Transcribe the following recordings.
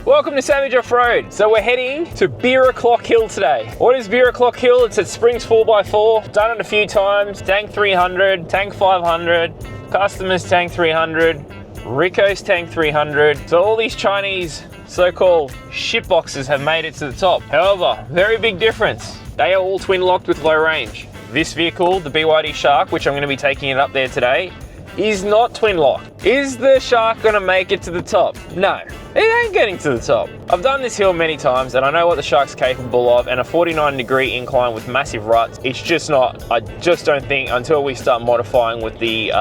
Welcome to Savage Off-Road. So we're heading to Beer O'Clock Hill today. What is Beer O'Clock Hill? It's at Springs 4x4. Done it a few times. Tank 300, Tank 500, Customers Tank 300, Rico's Tank 300. So all these Chinese so-called shit boxes have made it to the top. However, very big difference. They are all twin locked with low range. This vehicle, the BYD Shark, which I'm going to be taking it up there today, is not twin locked. Is the Shark gonna make it to the top? No, it ain't getting to the top. I've done this hill many times and I know what the Shark's capable of, and a 49-degree incline with massive ruts, it's just not, I just don't think until we start modifying with the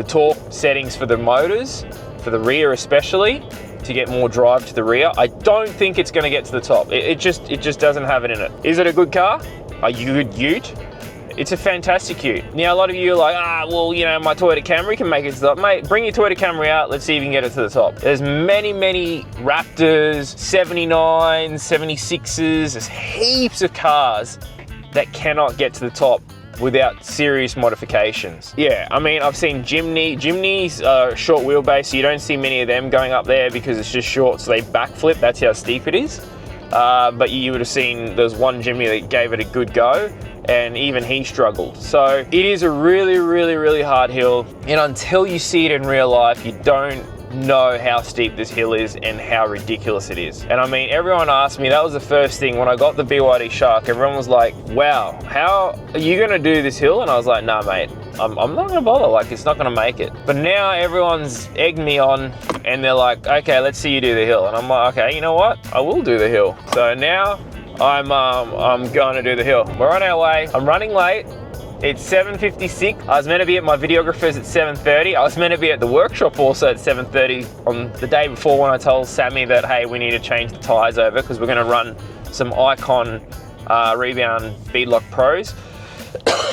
torque settings for the motors, for the rear especially, to get more drive to the rear, I don't think it's gonna get to the top. It just doesn't have it in it. Is it a good car? A good ute? It's a fantastic ute. Now, a lot of you are like, well, you know, my Toyota Camry can make it to the top. Mate, bring your Toyota Camry out. Let's see if you can get it to the top. There's many Raptors, 79s, 76s. There's heaps of cars that cannot get to the top without serious modifications. Yeah, I mean, I've seen Jimneys are short wheelbase, so you don't see many of them going up there because it's just short, so they backflip. That's how steep it is. But you would have seen there's one Jimny that gave it a good go, and even he struggled. So it is a really hard hill, and until you see it in real life, you don't know how steep this hill is and how ridiculous it is. And I mean, everyone asked me, that was the first thing when I got the BYD Shark, everyone was like, wow, how are you gonna do this hill? And I was like, nah mate, I'm not gonna bother, like it's not gonna make it. But now everyone's egged me on and they're like, okay, let's see you do the hill. And I'm like, okay, you know what? I will do the hill. So now I'm going to do the hill. We're on our way. I'm running late. It's 7:56. I was meant to be at my videographer's at 7:30. I was meant to be at the workshop also at 7:30 on the day before when I told Sammy that, hey, we need to change the tires over because we're going to run some Icon Rebound Beadlock Pros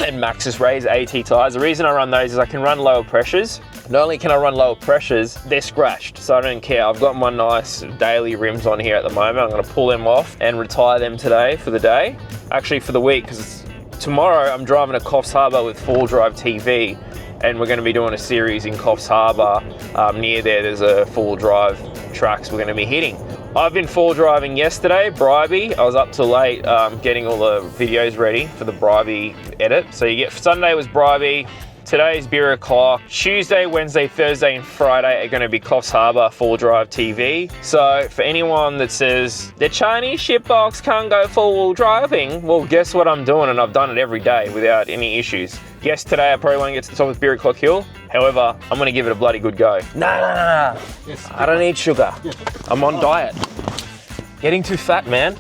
and Maxxis Rays AT tires. The reason I run those is I can run lower pressures. Not only can I run lower pressures, they're scratched, so I don't care. I've got my nice daily rims on here at the moment. I'm gonna pull them off and retire them today for the day. Actually for the week, because tomorrow I'm driving to Coffs Harbour with 4Drive TV, and we're gonna be doing a series in Coffs Harbour. Near there's a 4Drive tracks we're gonna be hitting. I've been 4-driving yesterday, Bribey. I was up till late getting all the videos ready for the Bribey edit. So you get, Sunday was Bribey, today's Beer O'Clock. Tuesday, Wednesday, Thursday, and Friday are going to be Coffs Harbour 4Drive TV. So for anyone that says the Chinese shitbox can't go 4-wheel driving, well, guess what I'm doing, and I've done it every day without any issues. Yes, today I probably won't get to the top of Beer O'Clock Hill. However, I'm going to give it a bloody good go. Nah. Yes, I don't need sugar. Yes. I'm on diet. Getting too fat, man.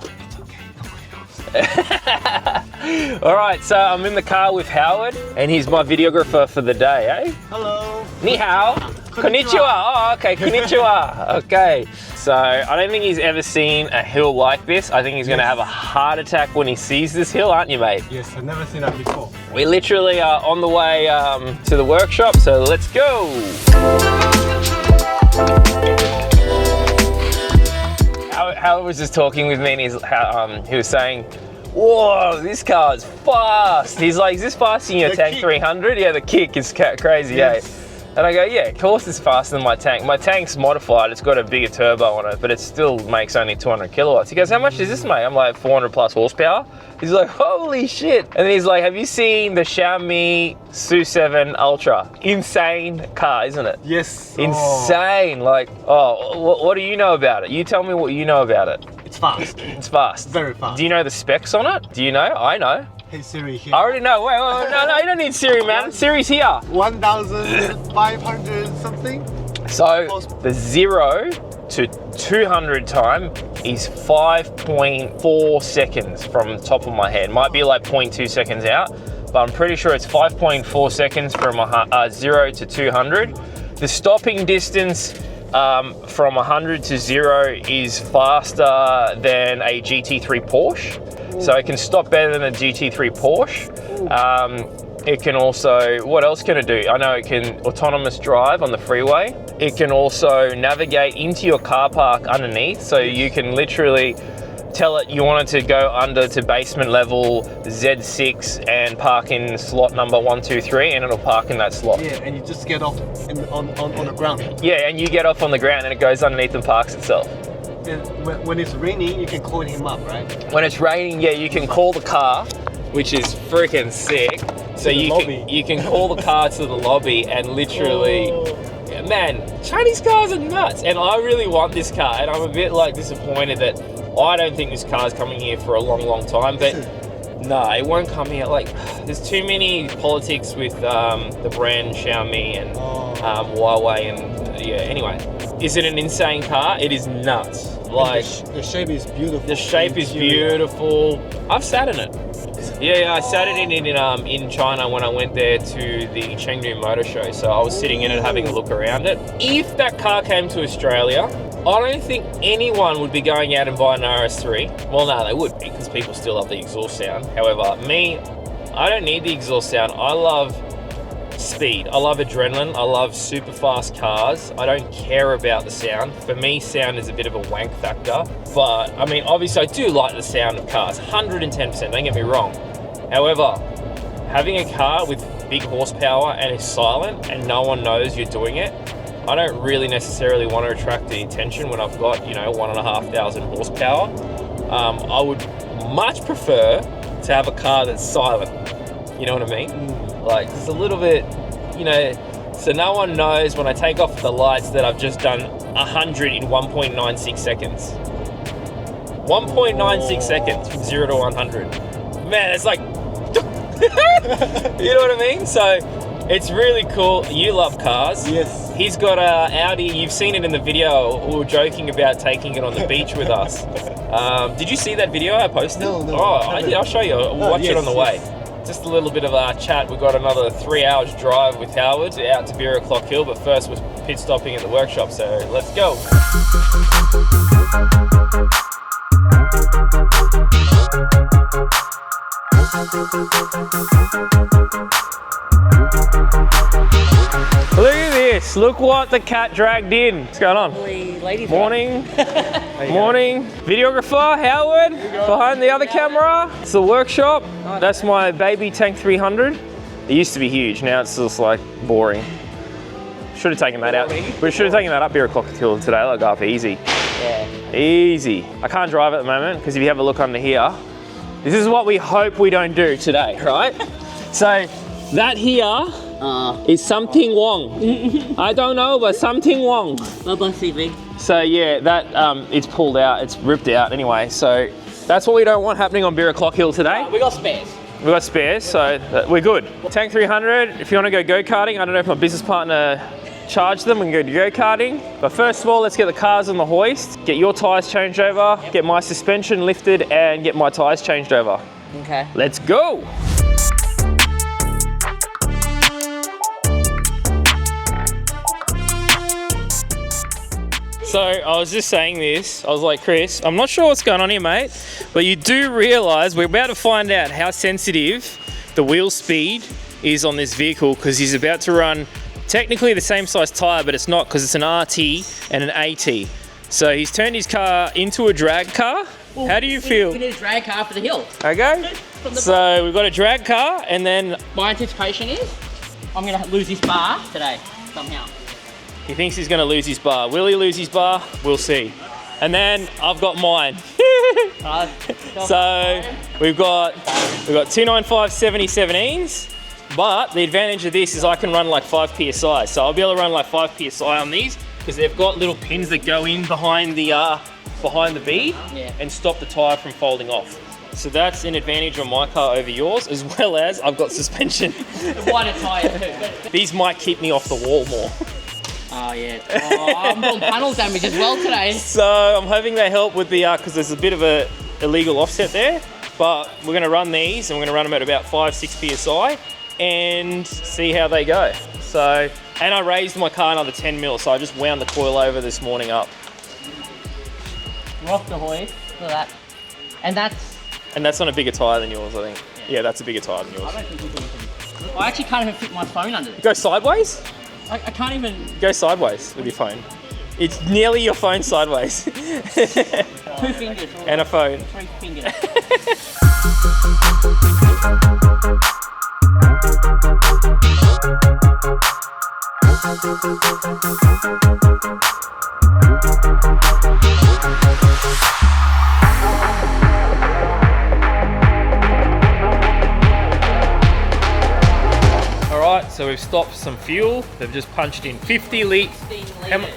All right, so I'm in the car with Howard, and he's my videographer for the day, eh? Hello. Ni hao. Konnichiwa. Oh, okay, konnichiwa. Okay. So I don't think he's ever seen a hill like this. I think he's going to have a heart attack when he sees this hill, aren't you, mate? Yes, I've never seen that before. We literally are on the way to the workshop, so let's go. Howard was just talking with me, and he was saying, whoa, this car is fast. He's like, is this faster than your Tank 300? Yeah, the kick is crazy, yes. Eh? And I go, yeah, of course it's faster than my tank. My tank's modified, it's got a bigger turbo on it, but it still makes only 200 kilowatts. He goes, how much is this, mate? I'm like, 400 plus horsepower. He's like, holy shit. And then he's like, have you seen the Xiaomi SU7 Ultra? Insane car, isn't it? Yes. Insane. Like, what do you know about it? You tell me what you know about it. It's fast. It's fast. Very fast. Do you know the specs on it? Do you know? I know. Hey Siri here. I already know. Wait, no, you don't need Siri, man. Siri's here. 1,500 something. So the 0 to 200 time is 5.4 seconds from the top of my head. Might be like 0.2 seconds out, but I'm pretty sure it's 5.4 seconds from 0 to 200. The stopping distance from 100 to 0 is faster than a GT3 Porsche. So it can stop better than a GT3 Porsche. It can also, what else can it do? I know it can autonomous drive on the freeway. It can also navigate into your car park underneath. So you can literally tell it you want it to go under to basement level Z6 and park in slot number 1, 2, 3, and it'll park in that slot. Yeah, and you just get off on the ground. Yeah, and you get off on the ground and it goes underneath and parks itself. when it's raining, you can call him up, right? When it's raining, yeah, you can call the car, which is freaking sick. So you can call the car to the lobby and literally, yeah, man, Chinese cars are nuts. And I really want this car, and I'm a bit like disappointed that I don't think this car's coming here for a long, long time. But no, it won't come here. Like, there's too many politics with the brand Xiaomi and Huawei, and yeah. Anyway, is it an insane car? It is nuts. Like, the shape is beautiful. The shape is beautiful. I've sat in it. Yeah, I sat in China when I went there to the Chengdu Motor Show. So I was sitting in it having a look around it. If that car came to Australia, I don't think anyone would be going out and buying an RS3. Well, no, they would be, because people still love the exhaust sound. However, me, I don't need the exhaust sound. I love speed. I love adrenaline. I love super fast cars. I don't care about the sound. For me, sound is a bit of a wank factor. But, I mean, obviously I do like the sound of cars, 110%, don't get me wrong. However, having a car with big horsepower and is silent and no one knows you're doing it, I don't really necessarily want to attract the attention when I've got, 1,500 horsepower. I would much prefer to have a car that's silent. You know what I mean? Like, it's a little bit, so no one knows when I take off the lights that I've just done 100 in 1.96 seconds. 1.96 seconds from 0 to 100. Man, it's like, you know what I mean? So it's really cool. You love cars. Yes. He's got a Audi. You've seen it in the video. We were joking about taking it on the beach with us. Did you see that video I posted? No. Oh, I did. I'll show you. Watch it on the way. Just a little bit of our chat. We've got another 3 hours drive with Howard out to Beer O'Clock Hill, but first we're pit stopping at the workshop, so let's go. Look at this. Look what the cat dragged in. What's going on? Ladies. Morning. Morning. Videographer, Howard, behind the other camera. It's the workshop. That's my baby Tank 300. It used to be huge. Now it's just like boring. Should have taken that out. We should have taken that up here at Clock Hill today. Like up easy. Yeah. Easy. I can't drive at the moment because if you have a look under here, this is what we hope we don't do today, right? So that here is something wrong. I don't know, but something wrong. So yeah, that it's pulled out, it's ripped out anyway. So that's what we don't want happening on Beer O'Clock Hill today. We got spares. We got spares, so we're good. Tank 300, if you want to go go-karting, I don't know if my business partner charged them and go to go-karting. But first of all, let's get the cars on the hoist, get your tyres changed over, get my suspension lifted and get my tyres changed over. Okay. Let's go. So I was just saying this, I was like, Chris, I'm not sure what's going on here, mate, but you do realise we're about to find out how sensitive the wheel speed is on this vehicle, because he's about to run technically the same size tyre, but it's not, because it's an RT and an AT. So he's turned his car into a drag car. Well, how do you feel? We need a drag car for the hill. Okay. So we've got a drag car, and then my anticipation is I'm going to lose this bar today, somehow. He thinks he's going to lose his bar. Will he lose his bar? We'll see. And then I've got mine. So we've got 295 70/17s, but the advantage of this is I can run like 5 PSI. So I'll be able to run like 5 PSI on these because they've got little pins that go in behind the bead and stop the tyre from folding off. So that's an advantage on my car over yours, as well as I've got suspension. The wider tyre too. These might keep me off the wall more. Oh yeah. Oh, I'm doing panel damage as well today. So I'm hoping they help with the, because there's a bit of a illegal offset there, but we're gonna run these and we're gonna run them at about 5-6 PSI and see how they go. So, and I raised my car another 10 mil, so I just wound the coil over this morning up. Rock the hoist, look at that. And that's on a bigger tyre than yours, I think. Yeah, that's a bigger tyre than yours. I don't think we can even, I actually can't even fit my phone under this. Go sideways? I can't even... Go sideways with your phone. It's nearly your phone sideways. 2 fingers. And a phone. 3 fingers. they've stopped some fuel. They've just punched in 50 litres.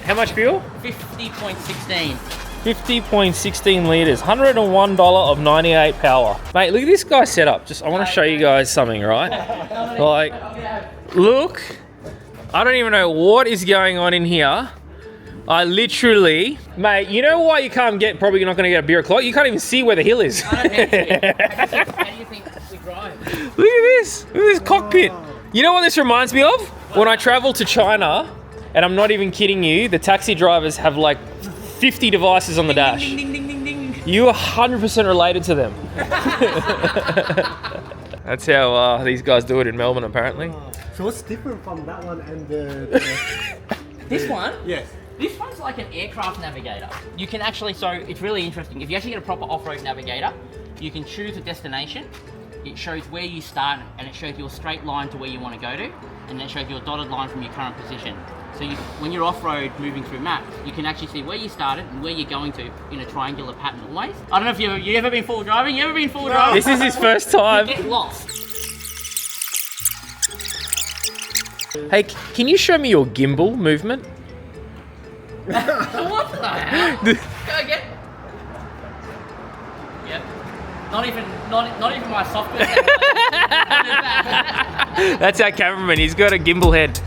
How much fuel? 50.16. 50.16 litres, $101 of 98 power. Mate, look at this guy's setup. I want to show you guys something, right? Like, look, I don't even know what is going on in here. I literally, mate, you know why you can't get, probably not going to get a beer o'clock? You can't even see where the hill is. I don't have to. How do you think we drive? Look at this. Look at this cockpit. You know what this reminds me of? When I travel to China, and I'm not even kidding you, the taxi drivers have like 50 devices on the dash. Ding, ding, ding, ding, ding, ding. You are 100% related to them. That's how these guys do it in Melbourne, apparently. So what's different from that one and the This one? Yes. This one's like an aircraft navigator. You can actually, so it's really interesting. If you actually get a proper off-road navigator, you can choose a destination. It shows where you start and it shows you a straight line to where you want to go to. And then it shows you a dotted line from your current position. So when you're off-road moving through maps, you can actually see where you started and where you're going to in a triangular pattern always. I don't know if you ever been full driving? You ever been full driving? This is his first time. Get lost. Hey, can you show me your gimbal movement? What the hell? Go again. Yep. Not even my software. That's our cameraman. He's got a gimbal head.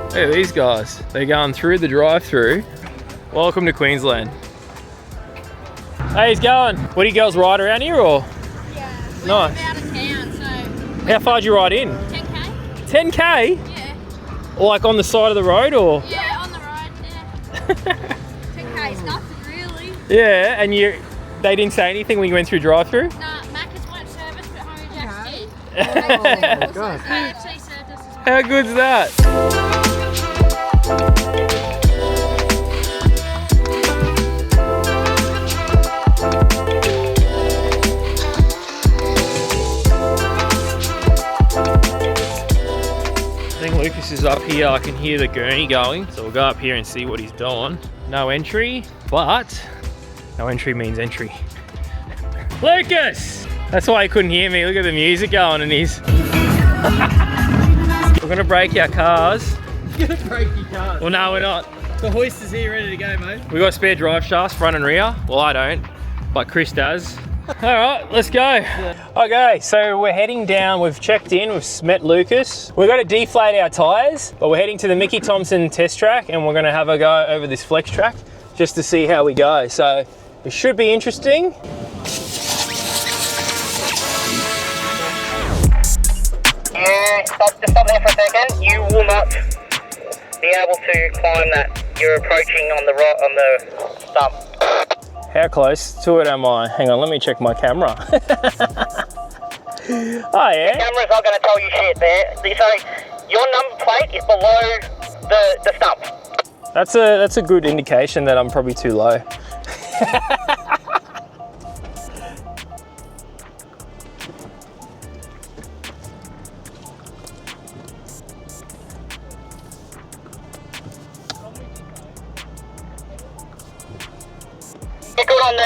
Look at these guys. They're going through the drive-through. Welcome to Queensland. Hey, he's going. What do you girls ride around here or? Yeah, we're Nice. out of town, so How far do you ride in? 10k. 10k? Yeah, Or like on the side of the road or? yeah, on the road. Yeah, 10k is nothing really. Yeah, and they didn't say anything when you went through drive-through? Nah, Macca's weren't serviced, but Hungry Jack's did. Oh, God. They actually served us as well. How good's that? I think Lucas is up here. I can hear the gurney going, so we'll go up here and see what he's doing. No entry, but no entry means entry. Lucas! That's why he couldn't hear me. Look at the music going and he's... We're gonna break our cars. You're gonna break your car. Well, no, we're not. The hoist is here ready to go, mate. We got spare drive shafts, front and rear. Well, I don't, but Chris does. All right, let's go. Okay, so we're heading down. We've checked in, we've met Lucas. We've got to deflate our tires, but we're heading to the Mickey Thompson Test Track and we're gonna have a go over this flex track just to see how we go. So it should be interesting. Just stop there for a second. You will not be able to climb that. You're approaching on the stump. How close to it am I? Hang on, let me check my camera. Oh yeah. Camera's not going to tell you shit there. So your number plate is below the stump. That's a good indication that I'm probably too low.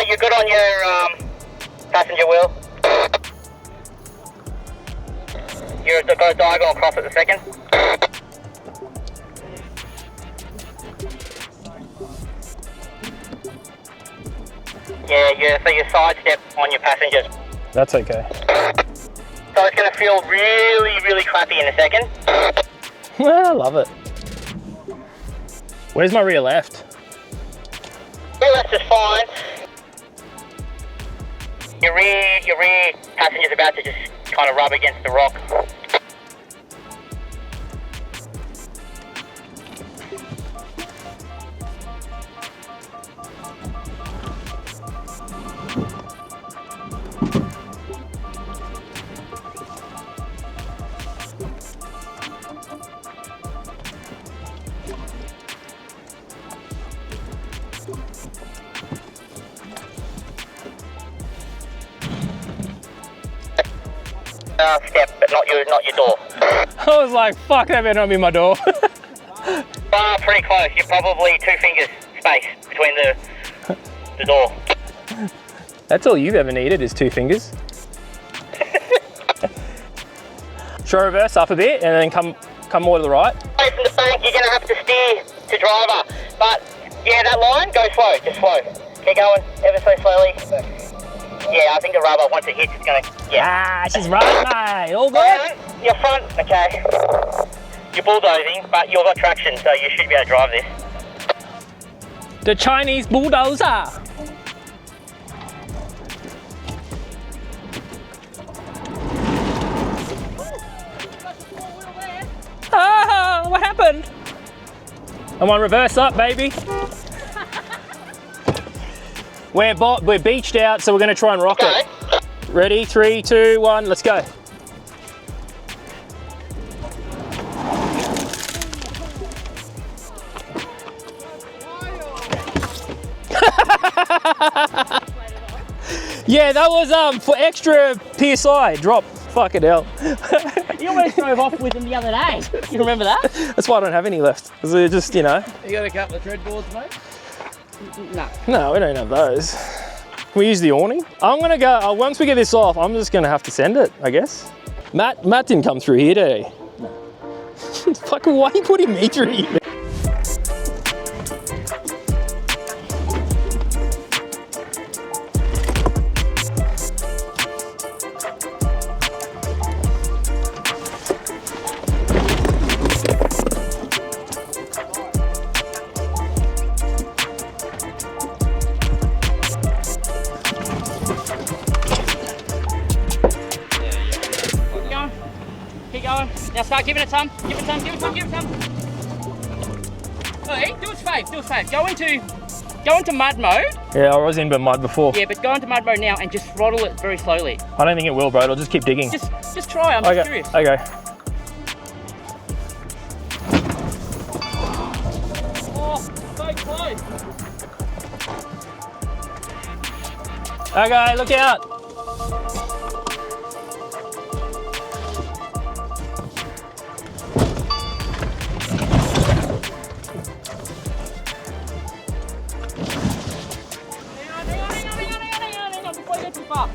You're good on your passenger wheel. You're got a diagonal across at the second. Yeah, so you sidestep on your passengers. That's okay. So it's going to feel really, really crappy in a second. I love it. Where's my rear left? Your left is fine. Your rear passenger's about to just kind of rub against the rock. Step, but not your door. I was like, fuck, that better not be my door. Pretty close. You're probably 2 fingers space between the door. That's all you've ever needed is 2 fingers. Should I reverse up a bit and then come more to the right? Away from the bank, you're going to have to steer to driver. But yeah, that line, go slow, just slow. Keep going ever so slowly. Yeah, I think the rubber, once it hits, it's going to, yeah. Ah, she's right, mate. All good. Your front, okay. You're bulldozing, but you've got traction, so you should be able to drive this. The Chinese bulldozer. Ah, what happened? I'm on reverse up, baby. We're beached out, so we're going to try and rock it. Ready? 3, 2, 1, let's go. Yeah, that was for extra PSI drop. Fucking hell. You almost drove off with them the other day. You remember that? That's why I don't have any left. Because they're just, you know. You got a couple of tread boards, mate? No. No, we don't have those. Can we use the awning? I'm gonna go, once we get this off, I'm just gonna have to send it, I guess. Matt didn't come through here, did he? No. Fucking, why are you putting me through here? Keep going. Now start giving it some. Give it some, give it some, give it some. Hey, do us a favour, do us a favour. Go into mud mode. Yeah, I was in mud before. Yeah, but go into mud mode now and just throttle it very slowly. I don't think it will, bro. It'll just keep digging. Just try, I'm just curious. Okay. Oh, so close. Okay, look out. Hang on, before you get too far.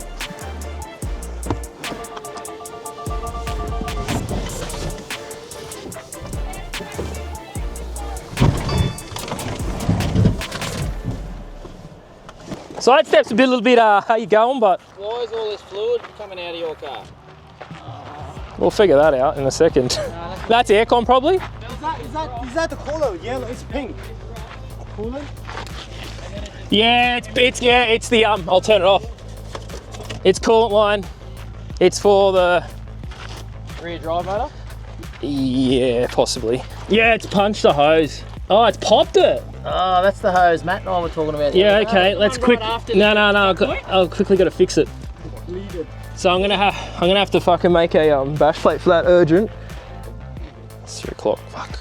Side step's a little bit, how you going, but Why is all this fluid coming out of your car? we'll figure that out in a second. That's aircon probably? Is that the cooler? Yellow, it's pink. Cooler? Yeah, it's the I'll turn it off. It's coolant line. It's for the Rear drive motor? yeah, possibly. Yeah, it's punched the hose. Oh, it's popped it. Oh, that's the hose Matt and I were talking about. Yeah, okay. Let's quick. No. point? I'll quickly got to fix it. So I'm gonna have to fucking make a bash plate for that urgent. It's 3 o'clock. Fuck.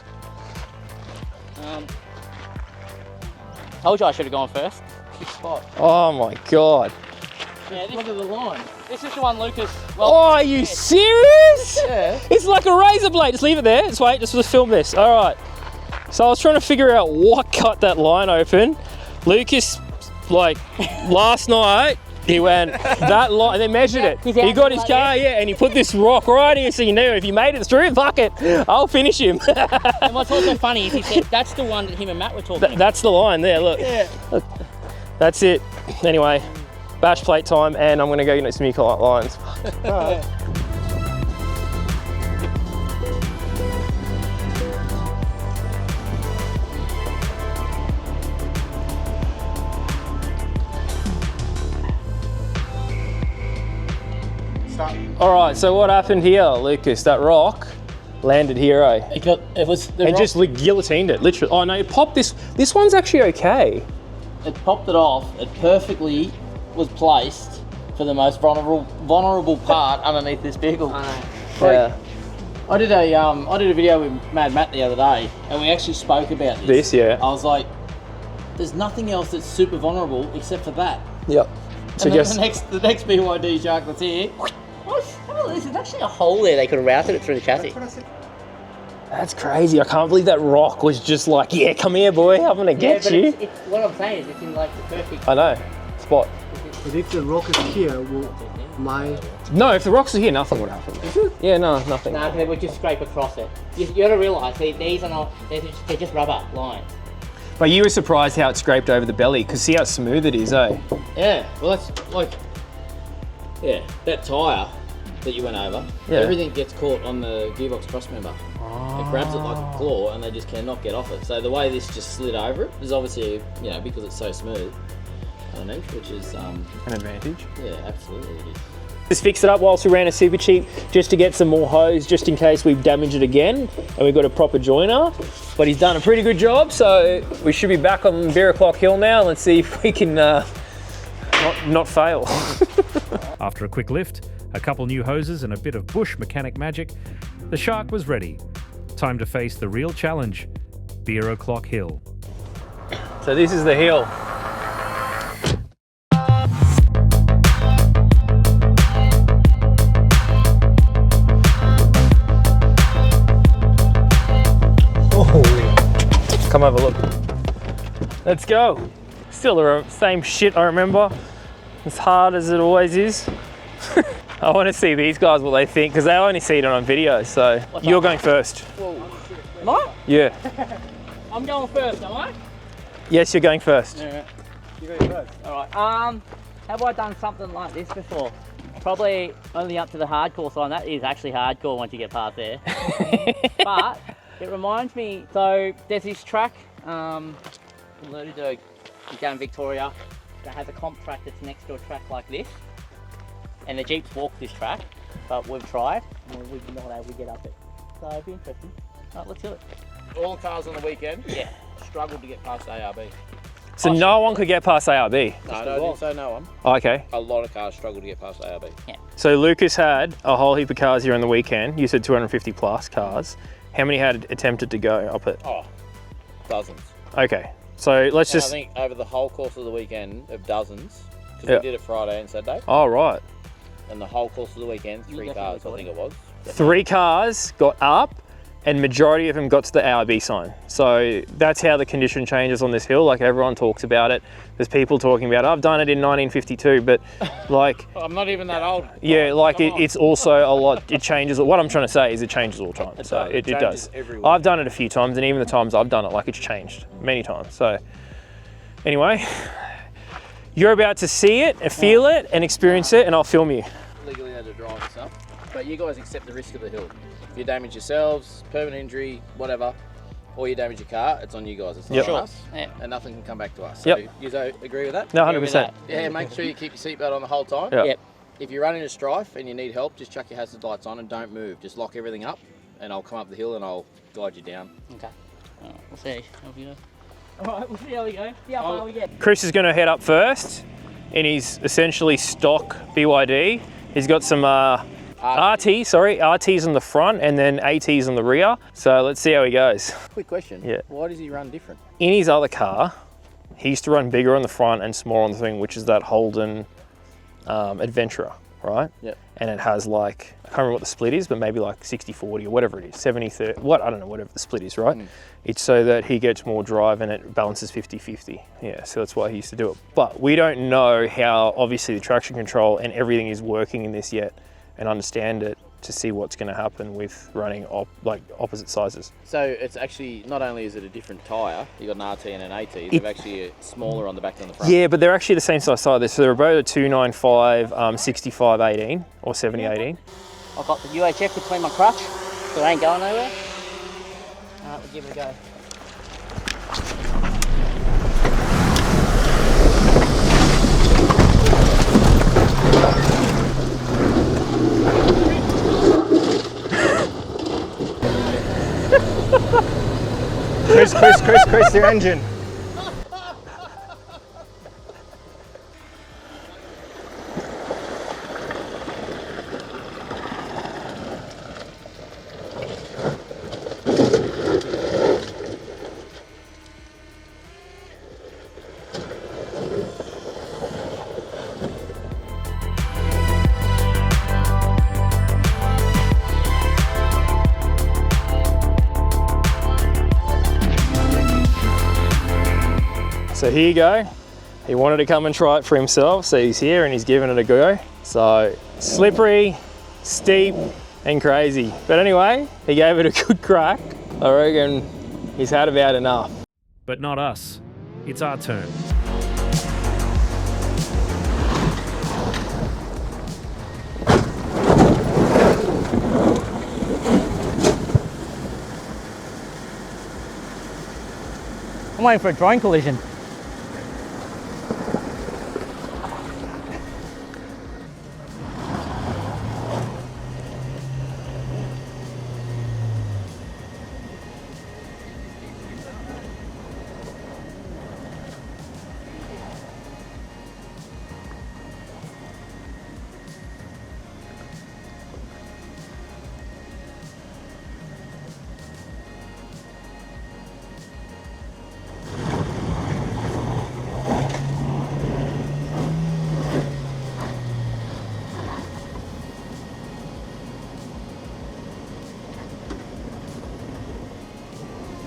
Told you I should have gone first. Good spot. Oh my god. Yeah, look at the line. This is the one Lucas. Oh, are you serious? Yeah. It's like a razor blade. Just leave it there. Just wait. Just film this. All right. So I was trying to figure out what cut that line open. Lucas, like last night, he went that line and then measured it. He got his car, yeah, and he put this rock right here, so you knew if he made it through, fuck it, I'll finish him. And what's also funny is he said that's the one that him and Matt were talking about. That's the line there. Look. Yeah. Look. That's it. Anyway, bash plate time, and I'm gonna go get some new lines. All right, so what happened here, Lucas? That rock landed here, eh? It was the It rock, just guillotined it, literally. Oh no, it popped this. This one's actually okay. it popped it off. It perfectly was placed for the most vulnerable part underneath this vehicle. I know. Yeah. I did a video with Mad Matt the other day, and we actually spoke about this. This, yeah. I was like, there's nothing else that's super vulnerable except for that. Yep. So And then just the next BYD Shark that's here. Oh, there's actually a hole there. They could have routed it through the chassis. that's crazy. I can't believe that rock was just like, yeah, come here, boy. I'm gonna get you. What I'm saying is, it's in like the perfect. I know. Spot. But if the rock is here, will my... No, if the rocks are here, nothing would happen. Yeah, no, nothing. No, they would just scrape across it. You gotta realise, these are not, they're just rubber lines. But you were surprised how it scraped over the belly, because see how smooth it is, eh? Yeah, well that's like, yeah, that tyre that you went over, Yeah. everything gets caught on the gearbox cross member. It grabs it like a claw and they just cannot get off it. So the way this just slid over it is obviously, you know, because it's so smooth underneath, which is An advantage. yeah, absolutely it is. Just fixed it up whilst we ran a super cheap just to get some more hose just in case we've damaged it again and we've got a proper joiner. But he's done a pretty good job, so we should be back on Beer O'Clock Hill now. Let's see if we can not fail. After a quick lift, a couple new hoses and a bit of bush mechanic magic, the Shark was ready. Time to face the real challenge, Beer O'Clock Hill. So this is the hill. Come have a look. Let's go. Still the same shit I remember. As hard as it always is. I want to see these guys what they think because they only see it on video. So you're going first. Whoa. Am I? Yeah. I'm going first, am I? Yes, you're going first. Yeah. You go first. Alright, have I done something like this before? Probably only up to the hardcore sign. That is actually hardcore once you get past there. But it reminds me, so there's this track, in Lerderderg, down in Victoria, that has a comp track that's next to a track like this. And the Jeeps walk this track, but we've tried, and we've not able to get up it. So it'd be interesting. Alright, let's do it. All cars on the weekend Yeah. struggled to get past ARB. So no one could get past ARB. No, I didn't say no one. Oh, okay. A lot of cars struggled to get past ARB. So Lucas had a whole heap of cars here on the weekend. You said 250 plus cars. How many had attempted to go up it? Oh, dozens. Okay. So let's And just. I think over the whole course of the weekend of dozens, because Yeah. we did it Friday and Saturday, Oh, right. and the whole course of the weekend, You three definitely cars, I got think it was. 3 cars got up and majority of them got to the ARB sign. So that's how the condition changes on this hill. Like everyone talks about it. There's people talking about, I've done it in 1952, but like, I'm not even that old. yeah, like Come on. it's also a lot, it changes. What I'm trying to say is it changes all the time. So it changes does. every week. I've done it a few times and even the times I've done it, like it's changed many times. So anyway, you're about to see it and feel it and experience it and I'll film you. legally allowed to drive and stuff. But you guys accept the risk of the hill. If you damage yourselves, permanent injury, whatever, or you damage your car, it's on you guys. It's not Yep. on us, Yeah. and nothing can come back to us. Yep. So you agree with that? No, 100%. Yeah, make sure you keep your seatbelt on the whole time. Yeah. Yep. If you run into strife and you need help, just chuck your hazard lights on and don't move. Just lock everything up, and I'll come up the hill and I'll guide you down. Okay. Alright, we'll see how we go. Alright, we'll see how we go. See how far we get. Chris is going to head up first in his essentially stock BYD. He's got some RTs on the front and then ATs on the rear. So let's see how he goes. Quick question. Yeah. Why does he run different? In his other car, he used to run bigger on the front and smaller on the thing, which is that Holden Adventurer, right? Yep. And it has like, I can't remember what the split is, but maybe like 60-40 or whatever it is, 70-30, I don't know, whatever the split is, right? It's so that he gets more drive and it balances 50-50. Yeah, so that's why he used to do it. But we don't know how obviously the traction control and everything is working in this yet and understand it to see what's going to happen with running opposite sizes. So it's actually, not only is it a different tyre, you've got an RT and an AT, they're actually smaller on the back than the front. Yeah, but they're actually the same size tyre. So they're both a 295 65-18 or 70-18. I've got the UHF between my crutch, so it ain't going nowhere. Alright, we'll give it a go. Chris, your engine. So here you go. He wanted to come and try it for himself, so he's here and he's giving it a go. So slippery, steep and crazy. But anyway, he gave it a good crack. I reckon he's had about enough. But not us. It's our turn. I'm waiting for a drone collision.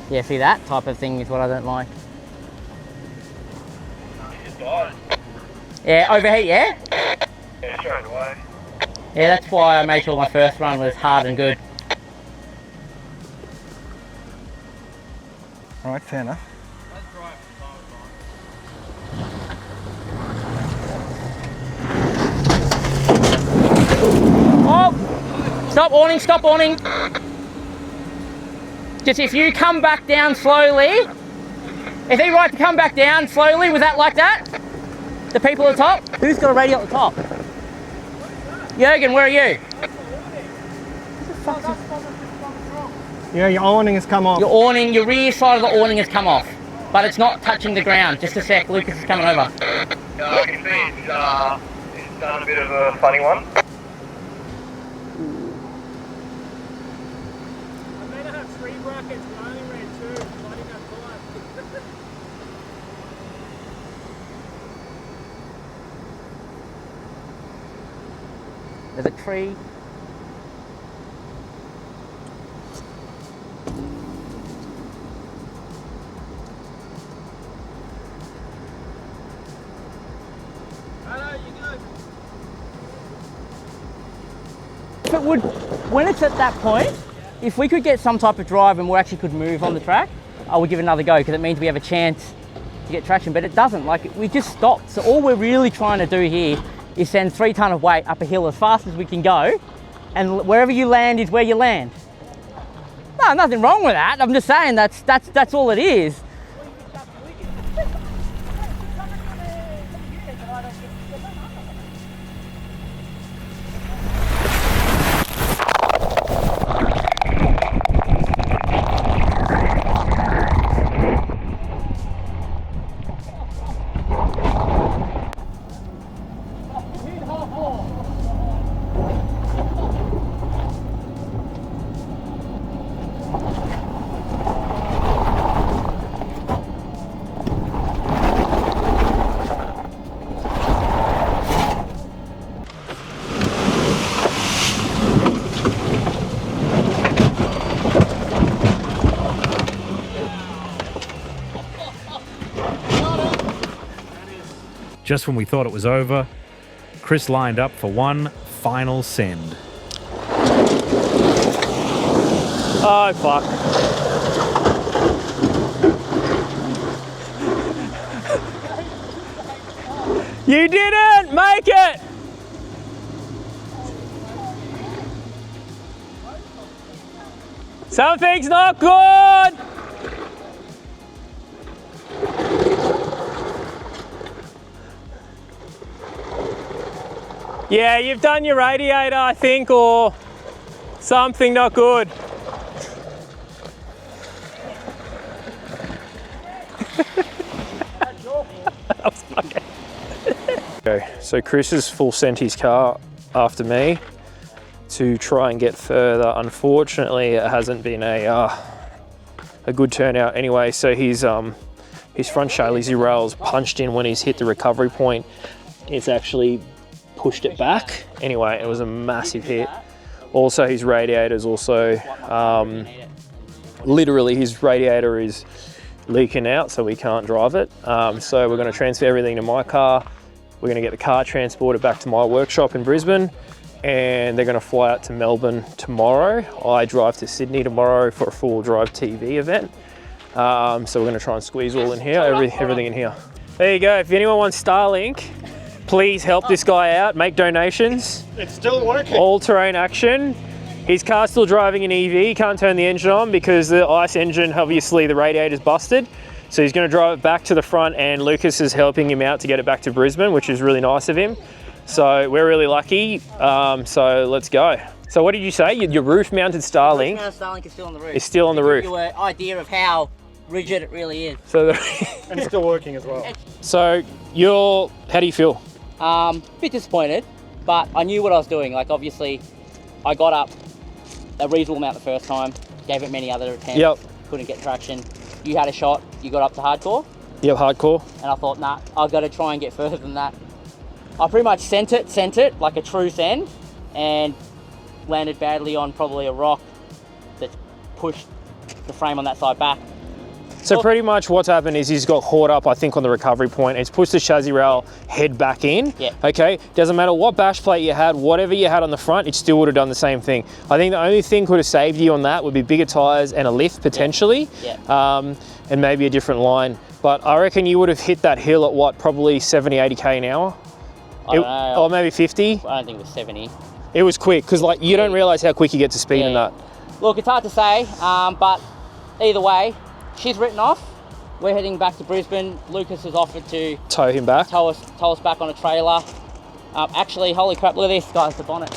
Yeah, see, that type of thing is what I don't like. Yeah, overheat, yeah? Yeah, straight away. Yeah, that's why I made sure my first run was hard and good. Alright, fair enough. Oh! Stop warning, stop warning! Just if you come back down slowly, if he right to come back down slowly, was that like that? The people at the top? Who's got a radio at the top? Jurgen, where are you? Yeah, your awning has come off. Your awning, your rear side of the awning has come off, but it's not touching the ground. Just a sec, Lucas is coming over. Yeah, I can see it's done a bit of a funny one. There's a tree. If it would, when it's at that point, if we could get some type of drive and we actually could move on the track, I would give it another go because it means we have a chance to get traction, but it doesn't. Like, we just stopped. So all we're really trying to do here is send 3 ton of weight up a hill as fast as we can go, and wherever you land is where you land. No, nothing wrong with that. I'm just saying that's all it is. Just when we thought it was over, Chris lined up for one final send. Oh, fuck. You didn't make it! Something's not good! Yeah, you've done your radiator, I think, or something not good. Okay, so Chris has full sent his car after me to try and get further. Unfortunately, it hasn't been a good turnout anyway. So his front Shalezy rails punched in when he's hit the recovery point. It's actually pushed it back. Anyway, it was a massive hit. Also, his radiator's also, literally his radiator is leaking out, so we can't drive it. So we're going to transfer everything to my car. We're going to get the car transported back to my workshop in Brisbane, and they're going to fly out to Melbourne tomorrow. I drive to Sydney tomorrow for a four-wheel drive TV event. So we're going to try and squeeze all in here, everything in here. There you go. If anyone wants Starlink, please help this guy out, make donations. It's still working. All-terrain action. His car's still driving an EV. He can't turn the engine on because the ICE engine, obviously the radiator's busted. So he's going to drive it back to the front, and Lucas is helping him out to get it back to Brisbane, which is really nice of him. So we're really lucky. So let's go. So what did you say? Your roof-mounted Starlink? Starlink is still on the roof. It's still on the roof. To give you an idea of how rigid it really is. So, And it's still working as well. so how do you feel? A bit disappointed, but I knew what I was doing. Like, obviously, I got up a reasonable amount the first time, gave it many other attempts, Yep. couldn't get traction. You had a shot, you got up to hardcore, Yep, hardcore. and I thought, nah, I've got to try and get further than that. I pretty much sent it like a true send, and landed badly on probably a rock that pushed the frame on that side back. So pretty much what's happened is he's got caught up, I think, on the recovery point. It's pushed the chassis rail head back in. Yeah. Okay. Doesn't matter what bash plate you had, whatever you had on the front, it still would have done the same thing. I think the only thing could have saved you on that would be bigger tyres and a lift potentially. Yeah. And maybe a different line. But I reckon you would have hit that hill at what, probably 70, 80k an hour? I don't know. Or maybe 50. I don't think it was 70. It was quick, because like you don't realise how quick you get to speed in that. Look, it's hard to say, but either way, she's written off. We're heading back to Brisbane. Lucas has offered to Tow him back. tow us back on a trailer. Actually, holy crap, look at this, guys, the bonnet.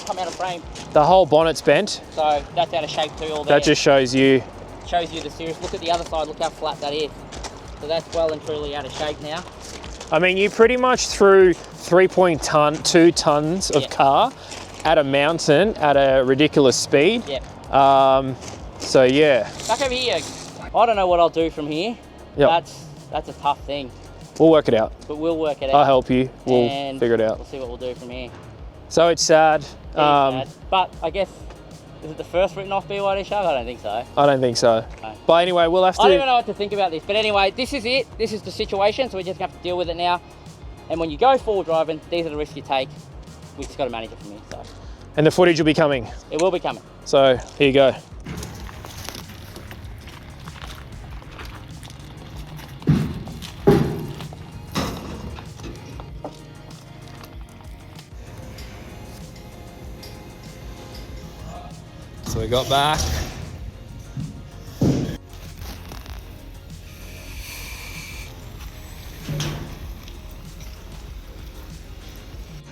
Come out of frame. The whole bonnet's bent. So that's out of shape too, all there. That just shows you. Shows you the serious. Look at the other side, look how flat that is. So that's well and truly out of shape now. I mean, you pretty much threw 2 tons of car at a mountain at a ridiculous speed. Yeah. So yeah. Back over here. I don't know what I'll do from here. Yep. That's a tough thing, We'll work it out. but we'll work it out. I'll help you. We'll and figure it out. We'll see what we'll do from here. So it's sad. Sad. But I guess, is it the first written off BYD Shark? I don't think so. I don't think so. No. But anyway, we'll have to. I don't even know what to think about this. But anyway, this is it. This is the situation. So we just have to deal with it now. And when you go full driving, these are the risks you take. We just got to manage it from here. So And the footage will be coming. it will be coming. So here you go. So we got back.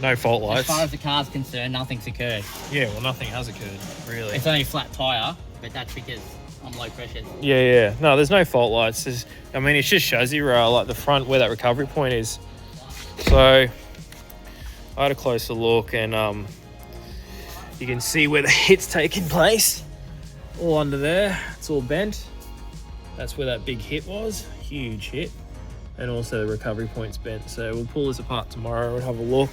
No fault As lights. far as the car's concerned, nothing's occurred. Yeah, well, nothing has occurred, really. It's only a flat tyre, but that's because I'm low pressure. Yeah. No, there's no fault lights. I mean, it's just chassis rail, like the front where that recovery point is. So I had a closer look, and you can see where the hit's taking place. All under there, it's all bent. That's where that big hit was, huge hit. And also the recovery point's bent. So we'll pull this apart tomorrow and have a look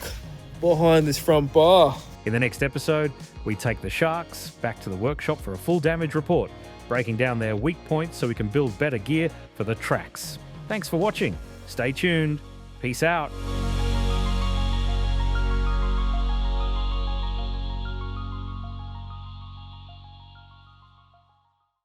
behind this front bar. In the next episode, we take the Sharks back to the workshop for a full damage report, breaking down their weak points so we can build better gear for the tracks. Thanks for watching. Stay tuned. Peace out.